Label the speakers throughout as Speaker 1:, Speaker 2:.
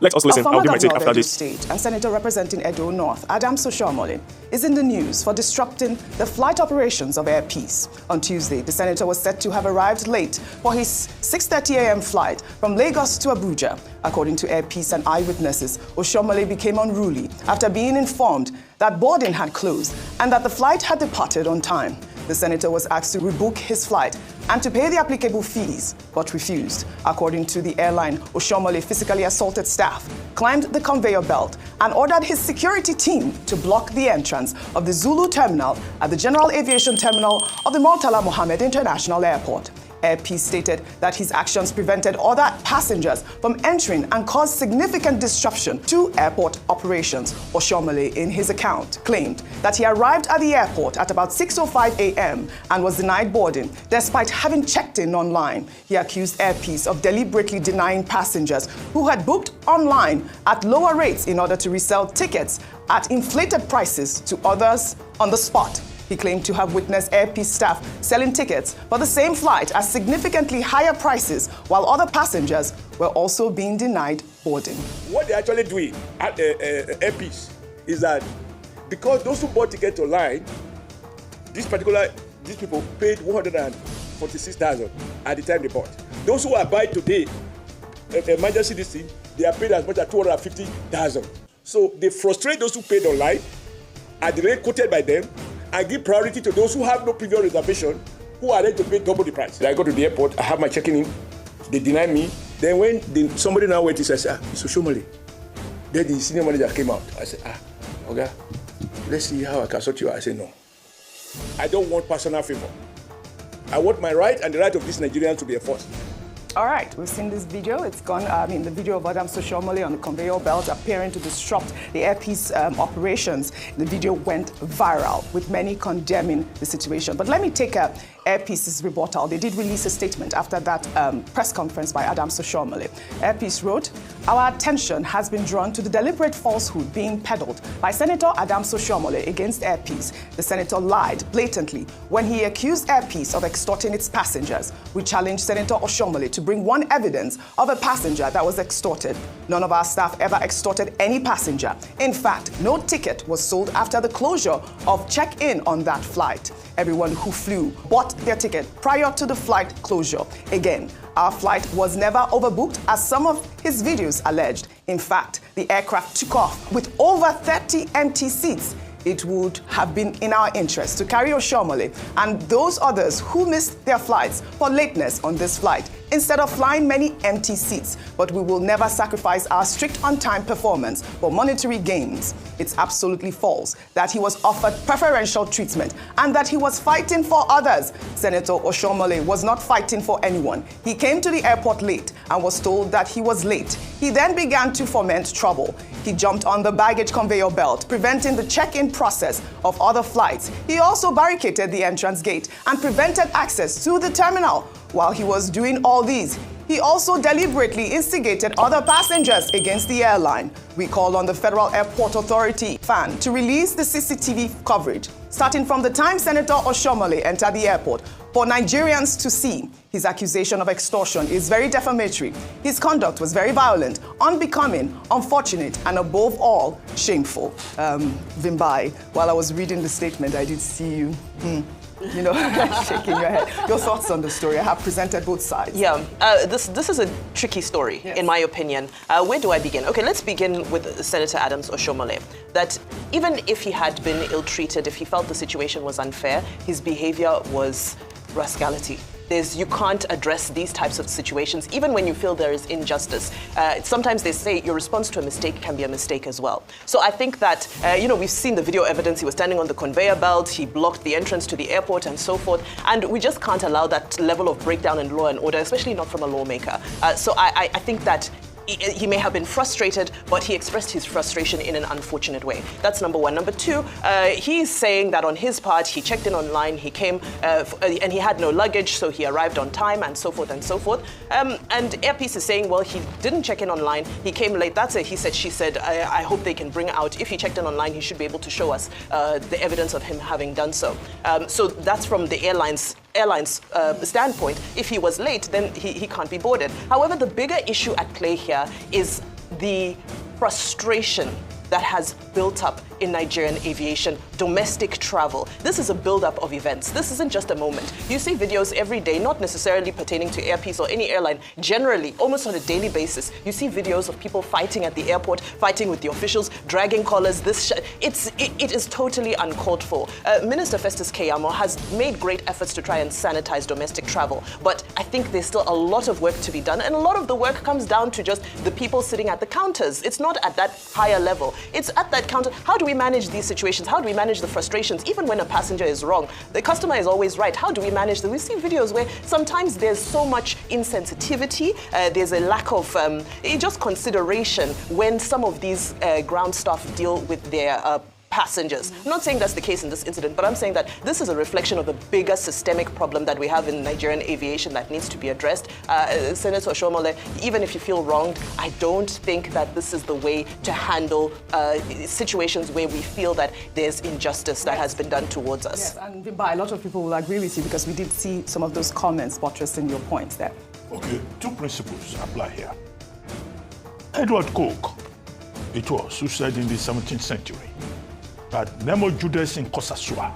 Speaker 1: Let's also listen. I'll give my take after this.
Speaker 2: State and Senator representing Edo North, Oshiomhole, is in the news for disrupting the flight operations of Air Peace. On Tuesday, the senator was said to have arrived late for his 6:30 a.m. flight from Lagos to Abuja. According to Air Peace and eyewitnesses, Oshiomhole became unruly after being informed that boarding had closed and that the flight had departed on time. The senator was asked to rebook his flight and to pay the applicable fees, but refused. According to the airline, Oshiomhole physically assaulted staff, climbed the conveyor belt, and ordered his security team to block the entrance of the Zulu Terminal at the General Aviation Terminal of the Murtala Muhammed International Airport. Air Peace stated that his actions prevented other passengers from entering and caused significant disruption to airport operations. Oshiomhole, in his account, claimed that he arrived at the airport at about 6:05 a.m. and was denied boarding, despite having checked in online. He accused Air Peace of deliberately denying passengers who had booked online at lower rates in order to resell tickets at inflated prices to others on the spot. He claimed to have witnessed Air Peace staff selling tickets for the same flight at significantly higher prices, while other passengers were also being denied boarding.
Speaker 3: What they're actually doing at Air Peace is that because those who bought tickets online, these people paid 146,000 at the time they bought. Those who are buying today, emergency listing, they are paid as much as 250,000. So they frustrate those who paid online at the rate quoted by them, and give priority to those who have no previous reservation, who are ready to pay double the price. I go to the airport, I have my checking in, they deny me. Then when somebody now went, he says, it's Oshiomhole. Then the senior manager came out. I said, okay, let's see how I can sort you out. I said, no. I don't want personal favor. I want my right and the right of these Nigerians to be enforced.
Speaker 2: All right, we've seen this video. It's gone, the video of Oshiomhole on the conveyor belt appearing to disrupt the Air Peace operations. The video went viral, with many condemning the situation. But let me take Air Peace's rebuttal. They did release a statement after that press conference by Oshiomhole. Air Peace wrote, "Our attention has been drawn to the deliberate falsehood being peddled by Senator Oshiomhole against Air Peace. The senator lied blatantly when he accused Air Peace of extorting its passengers. We challenged Senator Oshiomhole to bring one evidence of a passenger that was extorted. None of our staff ever extorted any passenger. In fact, no ticket was sold after the closure of check-in on that flight. Everyone who flew bought their ticket prior to the flight closure. Again, our flight was never overbooked, as some of his videos alleged. In fact, the aircraft took off with over 30 empty seats. It would have been in our interest to carry Oshiomhole and those others who missed their flights for lateness on this flight instead of flying many empty seats. But we will never sacrifice our strict on-time performance for monetary gains. It's absolutely false that he was offered preferential treatment and that he was fighting for others. Senator Oshiomhole was not fighting for anyone. He came to the airport late and was told that he was late. He then began to foment trouble. He jumped on the baggage conveyor belt, preventing the check-in process of other flights. He also barricaded the entrance gate and prevented access to the terminal. While he was doing all these, he also deliberately instigated other passengers against the airline. We call on the Federal Airport Authority, FAN, to release the CCTV coverage, starting from the time Senator Oshiomhole entered the airport, for Nigerians to see. His accusation of extortion is very defamatory. His conduct was very violent, unbecoming, unfortunate, and above all, shameful." Vimbai, while I was reading the statement, I did see you, shaking your head. Your thoughts on the story? I have presented both sides.
Speaker 4: Yeah, this is a tricky story, yes, in my opinion. Where do I begin? Okay, let's begin with Senator Oshiomhole. That even if he had been ill-treated, if he felt the situation was unfair, his behavior was rascality. You can't address these types of situations, even when you feel there is injustice. Sometimes they say your response to a mistake can be a mistake as well. So I think that, we've seen the video evidence. He was standing on the conveyor belt, he blocked the entrance to the airport and so forth. And we just can't allow that level of breakdown in law and order, especially not from a lawmaker. So I think that he may have been frustrated, but he expressed his frustration in an unfortunate way. That's number one. Number two, he's saying that on his part, he checked in online, he came, and he had no luggage, so he arrived on time, and so forth and so forth. And Air Peace is saying, well, he didn't check in online, he came late. That's a he said, she said. I hope they can bring out, if he checked in online, he should be able to show us the evidence of him having done so. So that's from the airline's standpoint. If he was late, then he can't be boarded. However, the bigger issue at play here is the frustration that has built up in Nigerian aviation, domestic travel. This is a build-up of events. This isn't just a moment. You see videos every day, not necessarily pertaining to Airpeace or any airline, generally, almost on a daily basis. You see videos of people fighting at the airport, fighting with the officials, dragging collars. It is totally uncalled for. Minister Festus Keyamo has made great efforts to try and sanitize domestic travel, but I think there's still a lot of work to be done, and a lot of the work comes down to just the people sitting at the counters. It's not at that higher level. It's at that counter. How do we manage these situations? How do we manage the frustrations? Even when a passenger is wrong, the customer is always right. How do we manage them? We see videos where sometimes there's so much insensitivity, there's a lack of just consideration when some of these ground staff deal with their passengers. I'm not saying that's the case in this incident, but I'm saying that this is a reflection of the bigger systemic problem that we have in Nigerian aviation that needs to be addressed. Senator Oshiomhole, even if you feel wronged, I don't think that this is the way to handle situations where we feel that there's injustice that has been done towards us.
Speaker 2: Yes, and Vimba, a lot of people will agree with you because we did see some of those comments buttressing your points there.
Speaker 1: Okay, two principles apply here. Edward Coke, it was, who said in the 17th century, that Nemo Judas in Kosasua,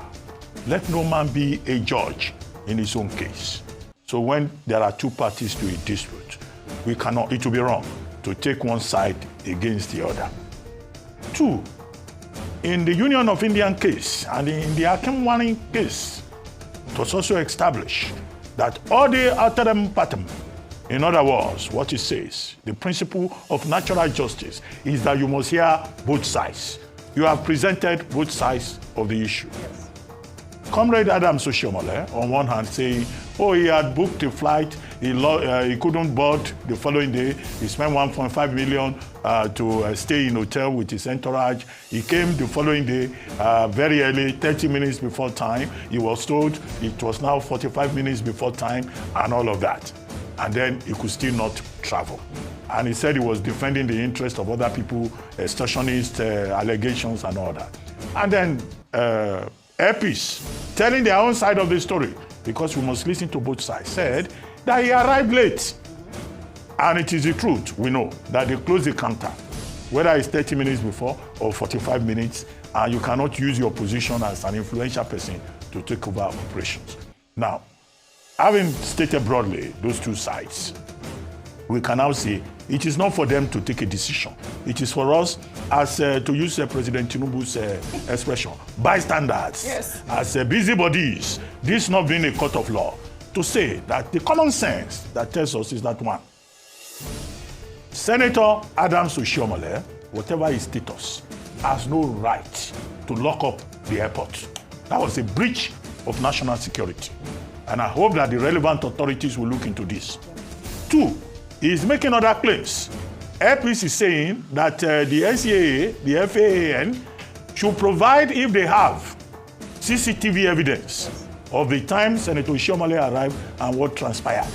Speaker 1: let no man be a judge in his own case. So when there are two parties to a dispute, we cannot, it will be wrong to take one side against the other. Two, in the Union of Indian case and in the Akimwani case, it was also established that all the alteram patem, in other words, what it says, the principle of natural justice is that you must hear both sides. You have presented both sides of the issue.
Speaker 2: Yes.
Speaker 1: Comrade Oshiomhole, on one hand, saying, oh, he had booked a flight, he couldn't board the following day, he spent 1.5 million to stay in hotel with his entourage. He came the following day, very early, 30 minutes before time. He was told it was now 45 minutes before time and all of that. And then he could still not travel. And he said he was defending the interest of other people, extortionist allegations and all that. And then Airpeace, telling their own side of the story, because we must listen to both sides, said that he arrived late. And it is the truth, we know, that they closed the counter, whether it's 30 minutes before or 45 minutes, and you cannot use your position as an influential person to take over operations. Now, having stated broadly those two sides, we can now say it is not for them to take a decision. It is for us, as to use President Tinubu's expression, bystanders,
Speaker 2: yes,
Speaker 1: as busybodies, this not being a court of law, to say that the common sense that tells us is that one, Senator Oshiomhole, whatever his status, has no right to lock up the airport. That was a breach of national security. And I hope that the relevant authorities will look into this. Two, he is making other claims. Airpeace is saying that the NCAA, the FAAN, should provide, if they have, CCTV evidence of the time Senator Oshiomhole arrived and what transpired.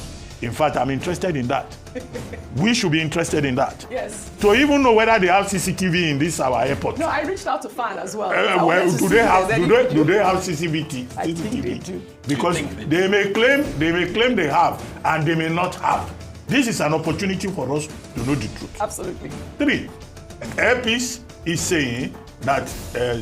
Speaker 1: In fact, I'm interested in that. We should be interested in that.
Speaker 2: Yes.
Speaker 1: To even know whether they have CCTV in this our airport.
Speaker 2: No, I reached out to FAN as well.
Speaker 1: Well, do they have CCTV?
Speaker 2: I think they do.
Speaker 1: Because they may claim they have, and they may not have. This is an opportunity for us to know the truth.
Speaker 2: Absolutely.
Speaker 1: Three, Airpeace is saying that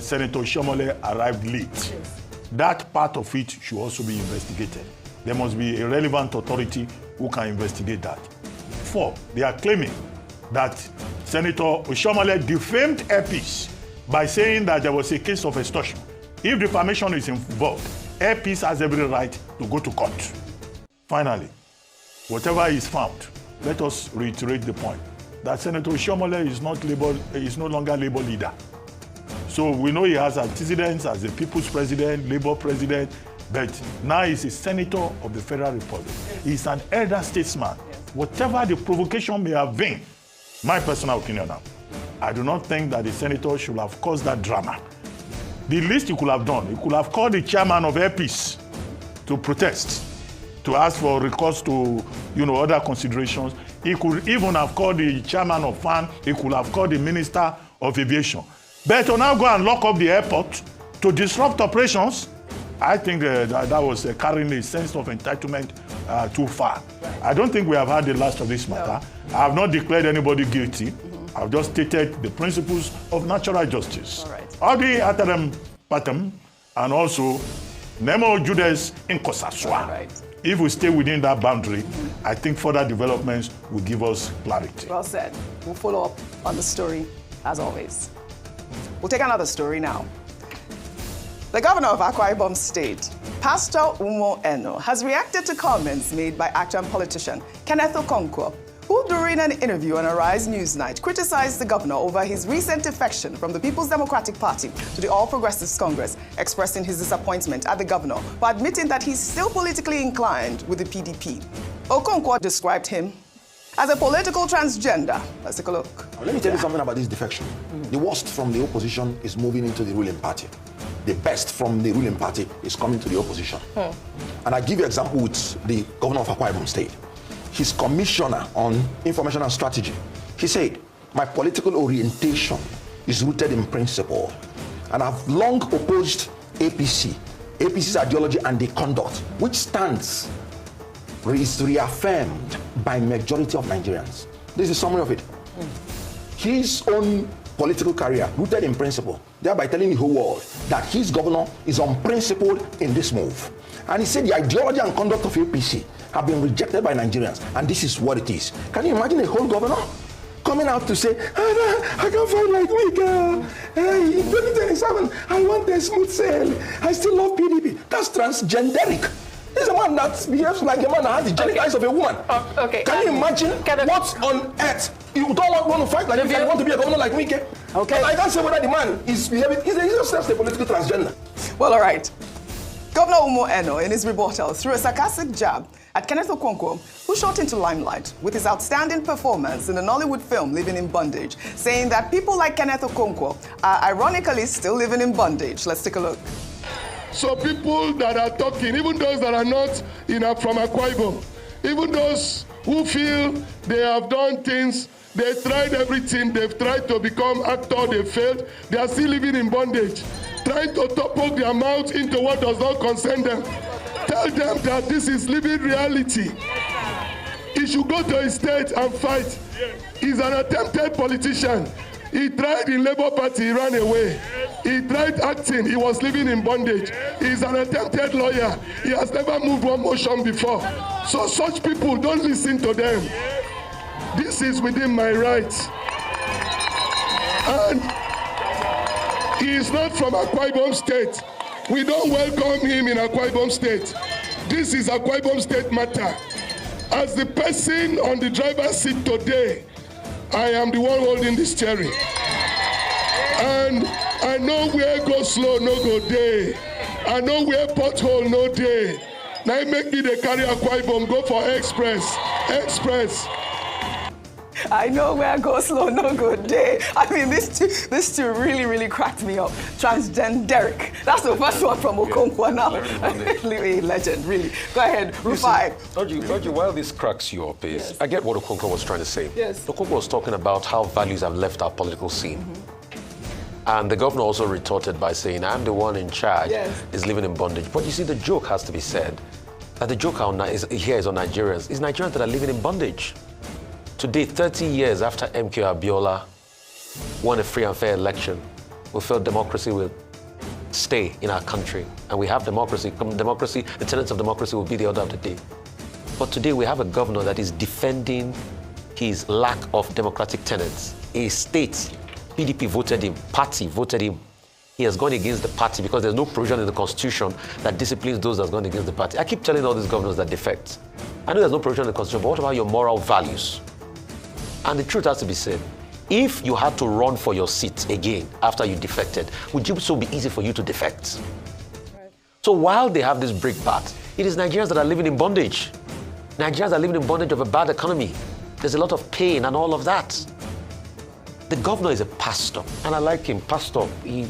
Speaker 1: Senator Oshiomhole arrived late.
Speaker 2: Yes.
Speaker 1: That part of it should also be investigated. There must be a relevant authority who can investigate that. Four, they are claiming that Senator Oshiomhole defamed Airpeace by saying that there was a case of extortion. If defamation is involved, Airpeace has every right to go to court. Finally, whatever is found, let us reiterate the point that Senator Oshiomhole is no longer Labour leader. So we know he has antecedents as a people's president, Labour president, but now he's a senator of the Federal Republic. He's an elder statesman. Whatever the provocation may have been, my personal opinion now, I do not think that the senator should have caused that drama. The least he could have done, he could have called the chairman of Airpeace to protest, to ask for recourse to, other considerations. He could even have called the chairman of FAN. He could have called the minister of aviation. But to now go and lock up the airport to disrupt operations, I think that was carrying a sense of entitlement too far. I don't think we have had the last of this matter. No. I have not declared anybody guilty. I've just stated the principles of natural justice.
Speaker 2: All right.
Speaker 1: Adi Atarem Patem, and also Nemo Judes Inkosaswa.
Speaker 2: Right.
Speaker 1: If we stay within that boundary, I think further developments will give us clarity.
Speaker 2: Well said. We'll follow up on the story, as always. We'll take another story now. The governor of Akwa Ibom State, Pastor Umo Eno, has reacted to comments made by actor and politician Kenneth Okonkwo, who during an interview on Arise Newsnight criticized the governor over his recent defection from the People's Democratic Party to the All Progressives Congress, expressing his disappointment at the governor for admitting that he's still politically inclined with the PDP. Okonkwo described him as a political transgender. Let's take a look.
Speaker 5: Let me tell you something about this defection. The worst from the opposition is moving into the ruling party. The best from the ruling party is coming to the opposition. And I give you an example with the governor of Akwa Ibom State. His commissioner on information and strategy, he said, my political orientation is rooted in principle. And I've long opposed APC's ideology and the conduct, which stands is reaffirmed by majority of Nigerians. This is a summary of it. His own political career rooted in principle, thereby telling the whole world that his governor is unprincipled in this move. And he said the ideology and conduct of APC have been rejected by Nigerians, and this is what it is. Can you imagine a whole governor coming out to say, I can't fight like Wike. Hey, in 2027, I want a smooth sail. I still love PDP. That's transgenderic. He's a man that behaves like a man that has the genital eyes of a woman.
Speaker 2: Okay.
Speaker 5: Can you imagine what on earth? You don't want to fight like Wike, you want to be a governor like Wike? Okay. And I can't say whether the man is behaving, he's just a political transgender.
Speaker 2: Well, all right. Governor Umo Eno, in his rebuttal, threw a sarcastic jab at Kenneth Okonkwo, who shot into limelight with his outstanding performance in the Nollywood film Living in Bondage, saying that people like Kenneth Okonkwo are ironically still living in bondage. Let's take a look.
Speaker 6: So people that are talking, even those that are not from Akwa Ibom, even those who feel they have done things, they tried everything, they've tried to become actor, they failed, they are still living in bondage, trying to topple their mouth into what does not concern them. Tell them that this is living reality. He should go to his state and fight. He's an attempted politician. He tried in Labour Party, he ran away. He tried acting, he was living in bondage. He's an attempted lawyer. He has never moved one motion before. So such people, don't listen to them. This is within my rights. And he is not from Akwa Ibom State. We don't welcome him in Akwa Ibom State. This is Akwa Ibom State matter. As the person on the driver's seat today, I am the one holding the steering. And I know where go slow, no go day. I know where pothole, no day. Now make me the carry Akwa Ibom, go for express.
Speaker 2: I know where I go slow, no good day. I mean, this two really cracked me up. Transgenderic. That's the first one from Okonkwo now. Really, legend, really. Go ahead, Rufai.
Speaker 7: Oji, while this cracks you up,
Speaker 2: Yes.
Speaker 7: I get what Okonkwo was trying to say.
Speaker 2: Yes.
Speaker 7: Okonkwo was talking about how values have left our political scene. And the governor also retorted by saying, I'm the one in charge, is living in bondage. But you see, the joke has to be said, that the joke here is on Nigerians. It's Nigerians that are living in bondage. Today, 30 years after MK Abiola won a free and fair election, we felt democracy will stay in our country. And we have democracy. The tenets of democracy will be the order of the day. But today, we have a governor that is defending his lack of democratic tenets. A state, PDP voted him, party voted him. He has gone against the party because there's no provision in the Constitution that disciplines those that have gone against the party. I keep telling all these governors that defect. I know there's no provision in the Constitution, but what about your moral values? And the truth has to be said. If you had to run for your seat again after you defected, would it so be easy for you to defect? Right. So while they have this break part, it is Nigerians that are living in bondage. Nigerians are living in bondage of a bad economy. There's a lot of pain and all of that. The governor is a pastor, and I like him. Pastor, he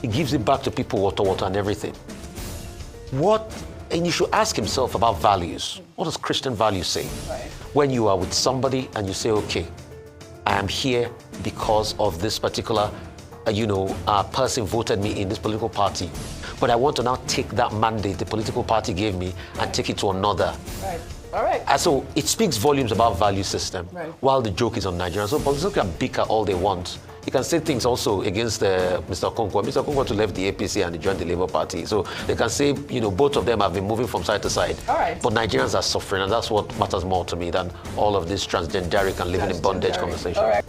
Speaker 7: gives it back to people, water, and everything. And you should ask himself about values. What does Christian values say? Right. When you are with somebody and you say, okay, I am here because of this particular, person voted me in this political party, but I want to now take that mandate the political party gave me and take it to another. Right.
Speaker 2: All right.
Speaker 7: And so it speaks volumes about value system,
Speaker 2: Right.
Speaker 7: while the joke is on Nigeria. So politicians can bicker all they want. You can say things also against Mr. Okonkwo. Mr. Okonkwo left the APC and he joined the Labour Party. So they can say, both of them have been moving from side to side.
Speaker 2: All right.
Speaker 7: But Nigerians are suffering, and that's what matters more to me than all of this transgenderic and living in bondage conversation.
Speaker 2: All right.